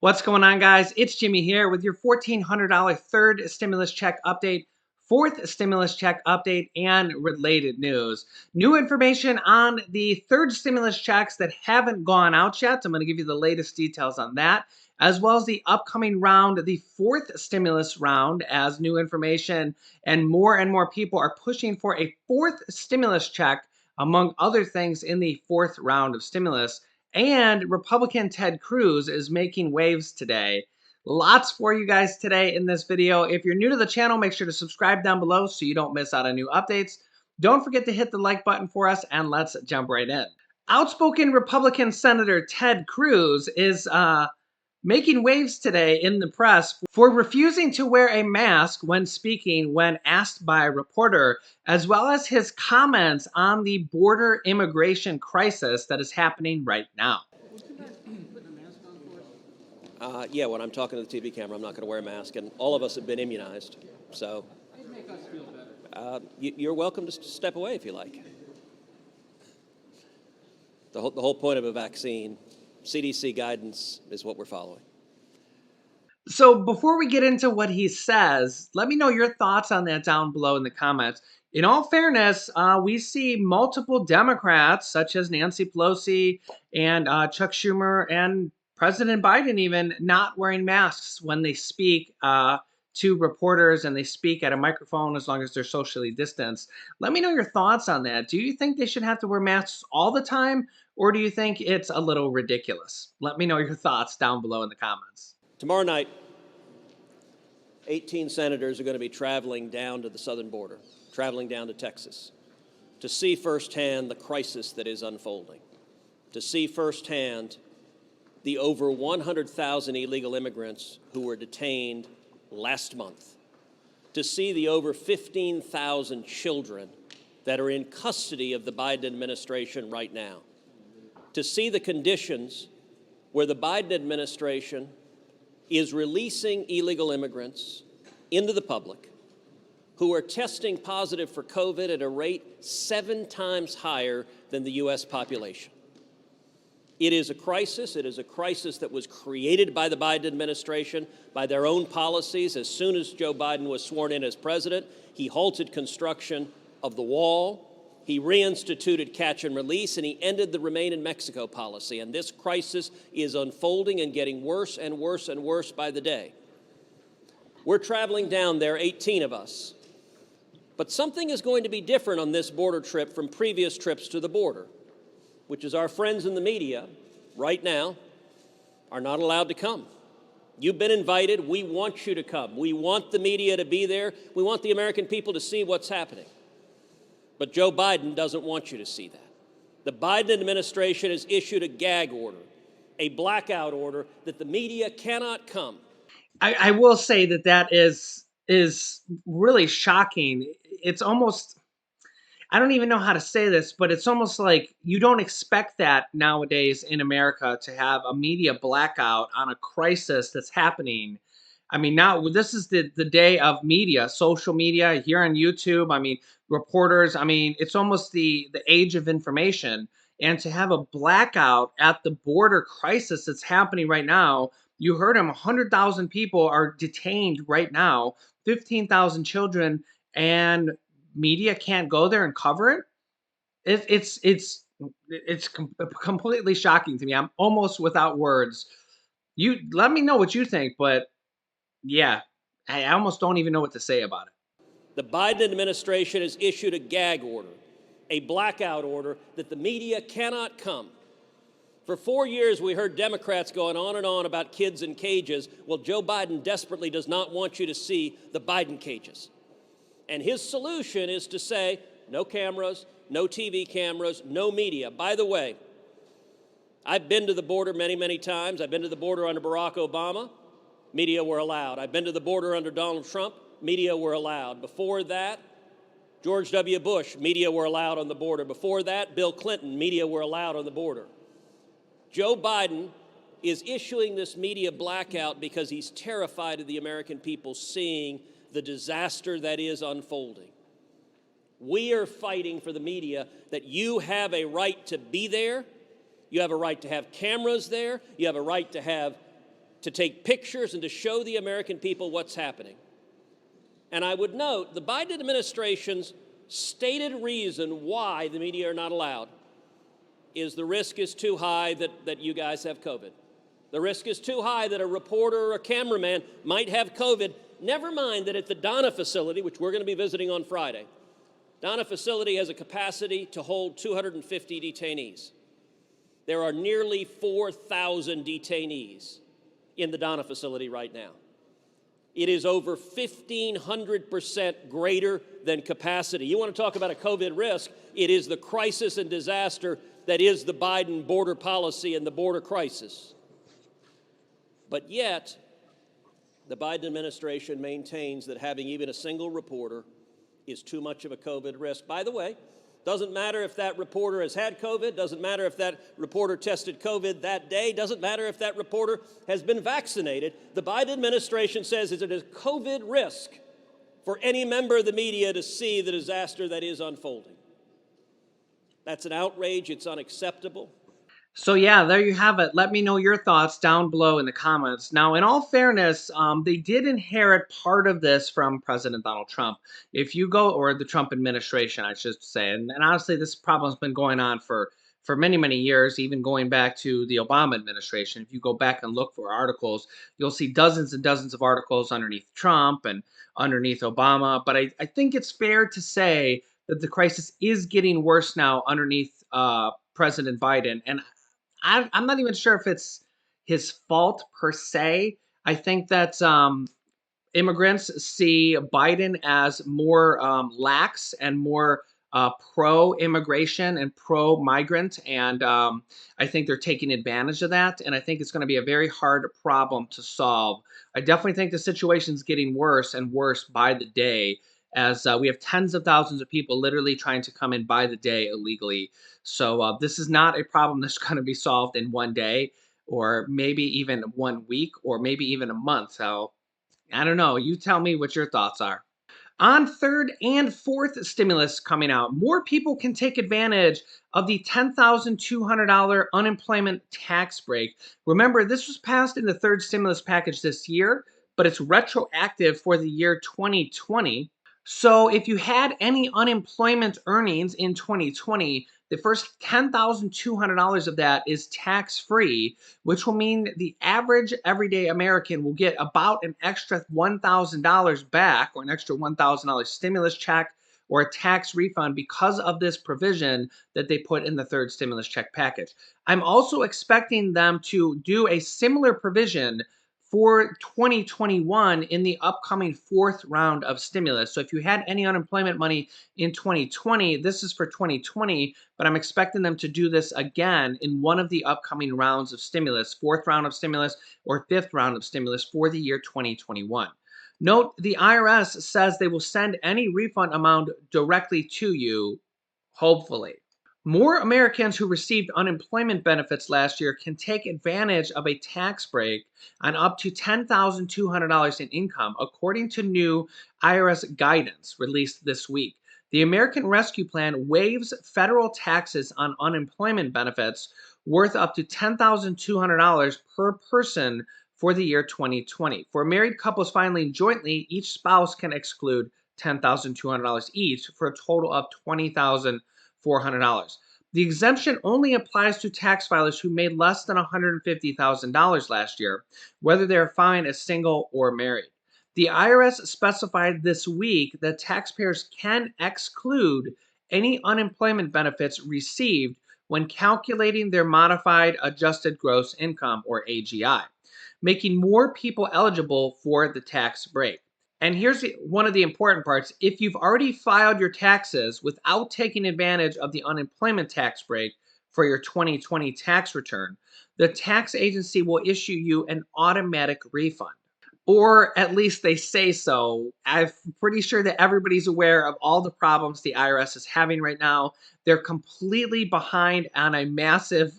What's going on, guys? It's Jimmy here with your $1,400 third stimulus check update, fourth stimulus check update, and related news. New information on the third stimulus checks that haven't gone out yet. I'm going to give you the latest details on that, as well as the upcoming round, the fourth stimulus round, as new information and more people are pushing for a fourth stimulus check, among other things, in the fourth round of stimulus. And Republican Ted Cruz is making waves today. Lots for you guys today in this video. If you're new to the channel, make sure to subscribe down below so you don't miss out on new updates. Don't forget to hit the like button for us, and let's jump right in. Outspoken Republican Senator Ted Cruz is making waves today in the press for refusing to wear a mask when speaking when asked by a reporter, as well as his comments on the border immigration crisis that is happening right now. Yeah, when I'm talking to the TV camera, I'm not going to wear a mask, and all of us have been immunized. So you're welcome to step away if you like. The whole point of a vaccine, CDC guidance, is what we're following. So before we get into what he says, let me know your thoughts on that down below in the comments. In all fairness, we see multiple Democrats, such as Nancy Pelosi and Chuck Schumer and President Biden, even not wearing masks when they speak to reporters and they speak at a microphone, as long as they're socially distanced. Let me know your thoughts on that. Do you think they should have to wear masks all the time, or do you think it's a little ridiculous? Let me know your thoughts down below in the comments. Tomorrow night, 18 senators are going to be traveling down to the southern border, traveling down to Texas, to see firsthand the crisis that is unfolding, to see firsthand the over 100,000 illegal immigrants who were detained last month, to see the over 15,000 children that are in custody of the Biden administration right now, to see the conditions where the Biden administration is releasing illegal immigrants into the public who are testing positive for COVID at a rate 7 times higher than the U.S. population. It is a crisis. It is a crisis that was created by the Biden administration, by their own policies. As soon as Joe Biden was sworn in as president, he halted construction of the wall. He reinstituted catch and release, and he ended the Remain in Mexico policy. And this crisis is unfolding and getting worse and worse and worse by the day. We're traveling down there, 18 of us. But something is going to be different on this border trip from previous trips to the border, which is our friends in the media right now are not allowed to come. You've been invited. We want you to come. We want the media to be there. We want the American people to see what's happening. But Joe Biden doesn't want you to see that. The Biden administration has issued a gag order, a blackout order, that the media cannot come. I will say that is really shocking. It's almost, I don't even know how to say this, but it's almost like you don't expect that nowadays in America, to have a media blackout on a crisis that's happening. I mean, now this is the day of media, social media here on YouTube. I mean, reporters. I mean, it's almost the age of information. And to have a blackout at the border crisis that's happening right now, you heard him, 100,000 people are detained right now, 15,000 children, and media can't go there and cover it. It's completely shocking to me. I'm almost without words. You let me know what you think, but yeah, I almost don't even know what to say about it. The Biden administration has issued a gag order, a blackout order, that the media cannot come. For 4 years, we heard Democrats going on and on about kids in cages. Well, Joe Biden desperately does not want you to see the Biden cages. And his solution is to say, no cameras, no TV cameras, no media. By the way, I've been to the border many, many times. I've been to the border under Barack Obama. Media were allowed. I've been to the border under Donald Trump. Media were allowed. Before that, George W. Bush, media were allowed on the border. Before that, Bill Clinton, media were allowed on the border. Joe Biden is issuing this media blackout because he's terrified of the American people seeing the disaster that is unfolding. We are fighting for the media that you have a right to be there. You have a right to have cameras there. You have a right to have to take pictures and to show the American people what's happening. And I would note the Biden administration's stated reason why the media are not allowed is the risk is too high that you guys have COVID. The risk is too high that a reporter or a cameraman might have COVID. Never mind that at the Donna facility, which we're going to be visiting on Friday, Donna facility has a capacity to hold 250 detainees. There are nearly 4,000 detainees in the Donna facility right now. It is over 1,500% greater than capacity. You want to talk about a COVID risk? It is the crisis and disaster that is the Biden border policy and the border crisis. But yet, the Biden administration maintains that having even a single reporter is too much of a COVID risk. By the way, doesn't matter if that reporter has had COVID, doesn't matter if that reporter tested COVID that day, doesn't matter if that reporter has been vaccinated. The Biden administration says it is a COVID risk for any member of the media to see the disaster that is unfolding. That's an outrage. It's unacceptable. So yeah, there you have it. Let me know your thoughts down below in the comments. Now, in all fairness, they did inherit part of this from President Donald Trump. If you go, or the Trump administration, I should say, and honestly, this problem's been going on for many, many years, even going back to the Obama administration. If you go back and look for articles, you'll see dozens and dozens of articles underneath Trump and underneath Obama. But I think it's fair to say that the crisis is getting worse now underneath President Biden. And I'm not even sure if it's his fault per se. I think that immigrants see Biden as more lax and more pro-immigration and pro-migrant, and I think they're taking advantage of that. And I think it's going to be a very hard problem to solve. I definitely think the situation's getting worse and worse by the day, as we have tens of thousands of people literally trying to come in by the day illegally. So this is not a problem that's going to be solved in one day, or maybe even 1 week, or maybe even a month. So I don't know. You tell me what your thoughts are. On third and fourth stimulus coming out, more people can take advantage of the $10,200 unemployment tax break. Remember, this was passed in the third stimulus package this year, but it's retroactive for the year 2020. So if you had any unemployment earnings in 2020, the first $10,200 of that is tax-free, which will mean the average everyday American will get about an extra $1,000 back, or an extra $1,000 stimulus check or a tax refund because of this provision that they put in the third stimulus check package. I'm also expecting them to do a similar provision for 2021 in the upcoming fourth round of stimulus. So if you had any unemployment money in 2020, this is for 2020, but I'm expecting them to do this again in one of the upcoming rounds of stimulus, fourth round of stimulus or fifth round of stimulus for the year 2021. Note, the IRS says they will send any refund amount directly to you, hopefully. More Americans who received unemployment benefits last year can take advantage of a tax break on up to $10,200 in income, according to new IRS guidance released this week. The American Rescue Plan waives federal taxes on unemployment benefits worth up to $10,200 per person for the year 2020. For married couples filing jointly, each spouse can exclude $10,200 each for a total of $20,400. The exemption only applies to tax filers who made less than $150,000 last year, whether they are filing as single or married. The IRS specified this week that taxpayers can exclude any unemployment benefits received when calculating their modified adjusted gross income, or AGI, making more people eligible for the tax break. And here's one of the important parts. If you've already filed your taxes without taking advantage of the unemployment tax break for your 2020 tax return, the tax agency will issue you an automatic refund. Or at least they say so. I'm pretty sure that everybody's aware of all the problems the IRS is having right now. They're completely behind on a massive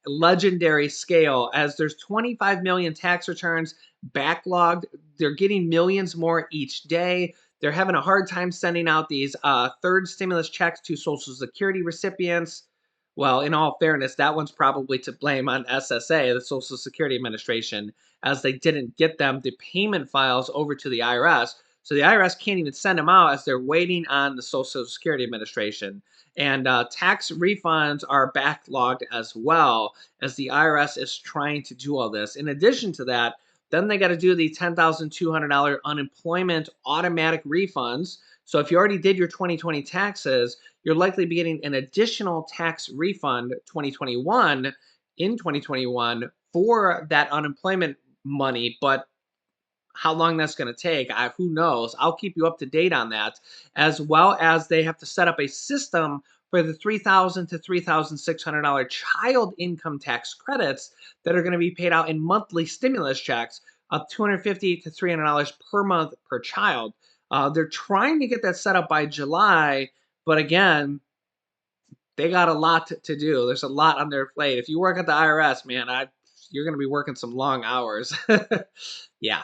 legendary scale, as there's 25 million tax returns backlogged. They're getting millions more each day. They're having a hard time sending out these third stimulus checks to Social Security recipients. Well, in all fairness, that one's probably to blame on SSA, the Social Security Administration, as they didn't get them the payment files over to the IRS. So the IRS can't even send them out as they're waiting on the Social Security Administration. And tax refunds are backlogged as well as the IRS is trying to do all this. In addition to that, then they got to do the $10,200 unemployment automatic refunds. So if you already did your 2020 taxes, you'll likely be getting an additional tax refund 2021 in 2021 for that unemployment money. But how long that's going to take, who knows? I'll keep you up to date on that, as well as they have to set up a system for the $3,000 to $3,600 child income tax credits that are going to be paid out in monthly stimulus checks of $250 to $300 per month per child. They're trying to get that set up by July, but again, they got a lot to do. There's a lot on their plate. If you work at the IRS, man, you're going to be working some long hours. Yeah.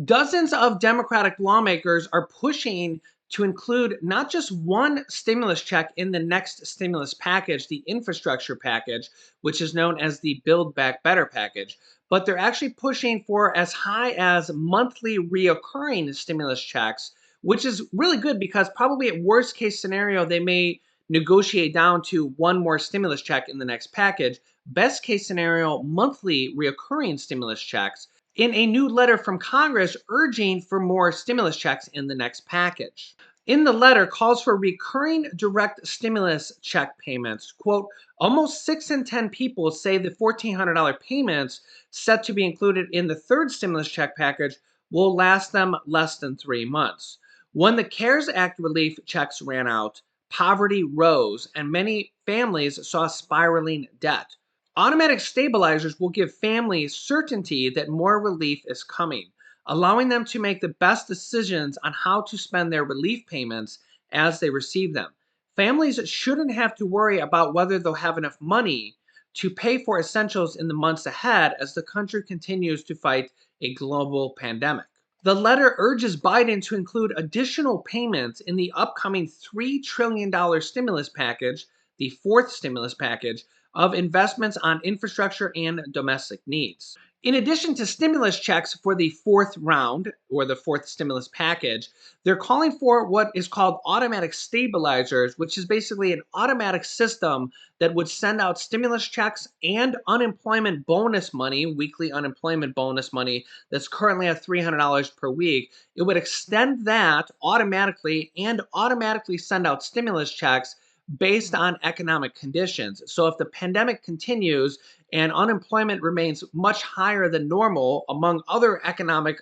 Dozens of Democratic lawmakers are pushing to include not just one stimulus check in the next stimulus package, the infrastructure package, which is known as the Build Back Better package, but they're actually pushing for as high as monthly reoccurring stimulus checks, which is really good because probably at worst case scenario, they may negotiate down to one more stimulus check in the next package. Best case scenario, monthly reoccurring stimulus checks in a new letter from Congress urging for more stimulus checks in the next package. In the letter calls for recurring direct stimulus check payments. Quote, almost 6 in 10 people say the $1,400 payments set to be included in the third stimulus check package will last them less than 3 months. When the CARES Act relief checks ran out, poverty rose and many families saw spiraling debt. Automatic stabilizers will give families certainty that more relief is coming, allowing them to make the best decisions on how to spend their relief payments as they receive them. Families shouldn't have to worry about whether they'll have enough money to pay for essentials in the months ahead as the country continues to fight a global pandemic. The letter urges Biden to include additional payments in the upcoming $3 trillion stimulus package, the fourth stimulus package, of investments on infrastructure and domestic needs. In addition to stimulus checks for the fourth round or the fourth stimulus package, they're calling for what is called automatic stabilizers, which is basically an automatic system that would send out stimulus checks and unemployment bonus money, weekly unemployment bonus money that's currently at $300 per week. It would extend that automatically and automatically send out stimulus checks based on economic conditions. So if the pandemic continues and unemployment remains much higher than normal, among other economic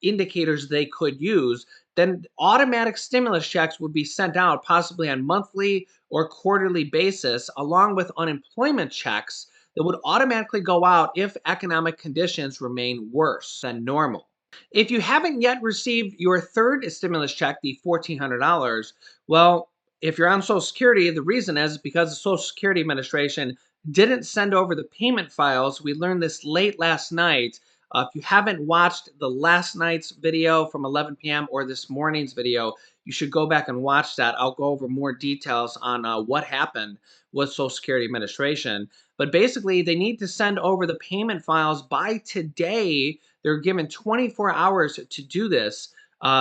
indicators they could use, then automatic stimulus checks would be sent out possibly on monthly or quarterly basis, along with unemployment checks that would automatically go out if economic conditions remain worse than normal. If you haven't yet received your third stimulus check, the $1,400, well, if you're on Social Security, the reason is because the Social Security Administration didn't send over the payment files. We learned this late last night. If you haven't watched the last night's video from 11 p.m. or this morning's video, you should go back and watch that. I'll go over more details on what happened with Social Security Administration. But basically, they need to send over the payment files by today. They're given 24 hours to do this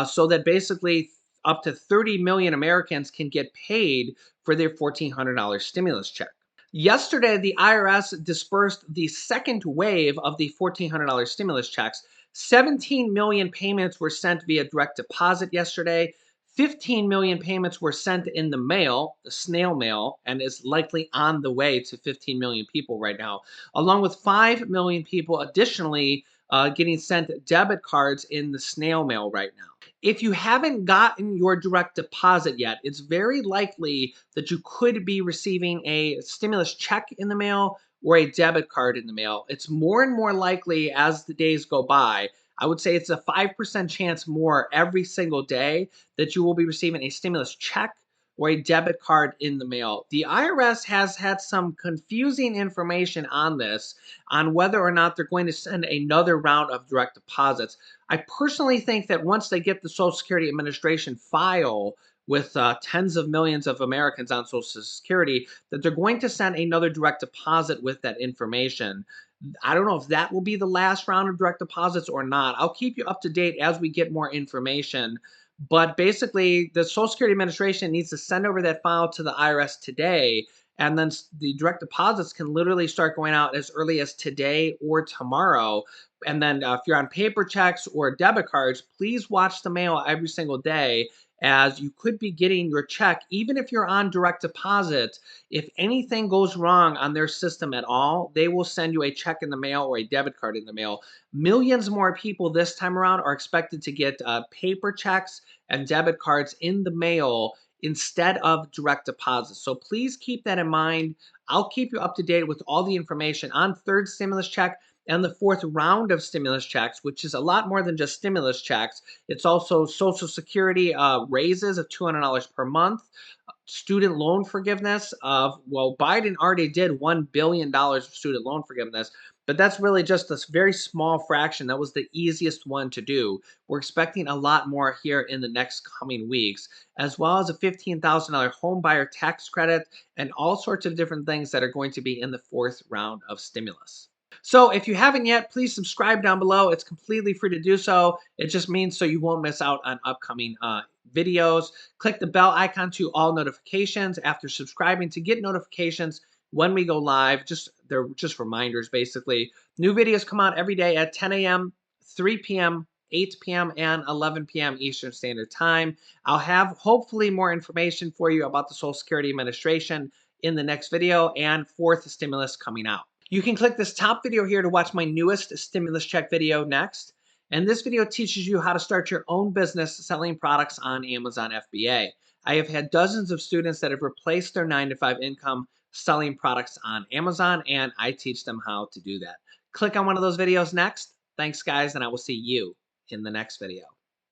so that basically up to 30 million Americans can get paid for their $1,400 stimulus check. Yesterday, the IRS dispersed the second wave of the $1,400 stimulus checks. 17 million payments were sent via direct deposit yesterday. 15 million payments were sent in the mail, the snail mail, and is likely on the way to 15 million people right now, along with 5 million people additionally getting sent debit cards in the snail mail right now. If you haven't gotten your direct deposit yet, it's very likely that you could be receiving a stimulus check in the mail or a debit card in the mail. It's more and more likely as the days go by. I would say it's a 5% chance more every single day that you will be receiving a stimulus check or a debit card in the mail. The IRS has had some confusing information on this, on whether or not they're going to send another round of direct deposits. I personally think that once they get the Social Security Administration file with tens of millions of Americans on Social Security, that they're going to send another direct deposit with that information. I don't know if that will be the last round of direct deposits or not. I'll keep you up to date as we get more information. But basically, the Social Security Administration needs to send over that file to the IRS today. And then the direct deposits can literally start going out as early as today or tomorrow. And then if you're on paper checks or debit cards, please watch the mail every single day, as you could be getting your check, even if you're on direct deposit. If anything goes wrong on their system at all, they will send you a check in the mail or a debit card in the mail. Millions more people this time around are expected to get paper checks and debit cards in the mail instead of direct deposits. So please keep that in mind. I'll keep you up to date with all the information on third stimulus check and the fourth round of stimulus checks, which is a lot more than just stimulus checks. It's also Social Security raises of $200 per month, student loan forgiveness of, well, Biden already did $1 billion of student loan forgiveness, but that's really just a very small fraction. That was the easiest one to do. We're expecting a lot more here in the next coming weeks, as well as a $15,000 home buyer tax credit and all sorts of different things that are going to be in the fourth round of stimulus. So if you haven't yet, please subscribe down below. It's completely free to do so. It just means so you won't miss out on upcoming videos. Click the bell icon to all notifications after subscribing to get notifications when we go live. They're just reminders, basically. New videos come out every day at 10 a.m., 3 p.m., 8 p.m., and 11 p.m. Eastern Standard Time. I'll have hopefully more information for you about the Social Security Administration in the next video and fourth stimulus coming out. You can click this top video here to watch my newest stimulus check video next. And this video teaches you how to start your own business selling products on Amazon FBA. I have had dozens of students that have replaced their 9-to-5 income selling products on Amazon, and I teach them how to do that. Click on one of those videos next. Thanks, guys, and I will see you in the next video.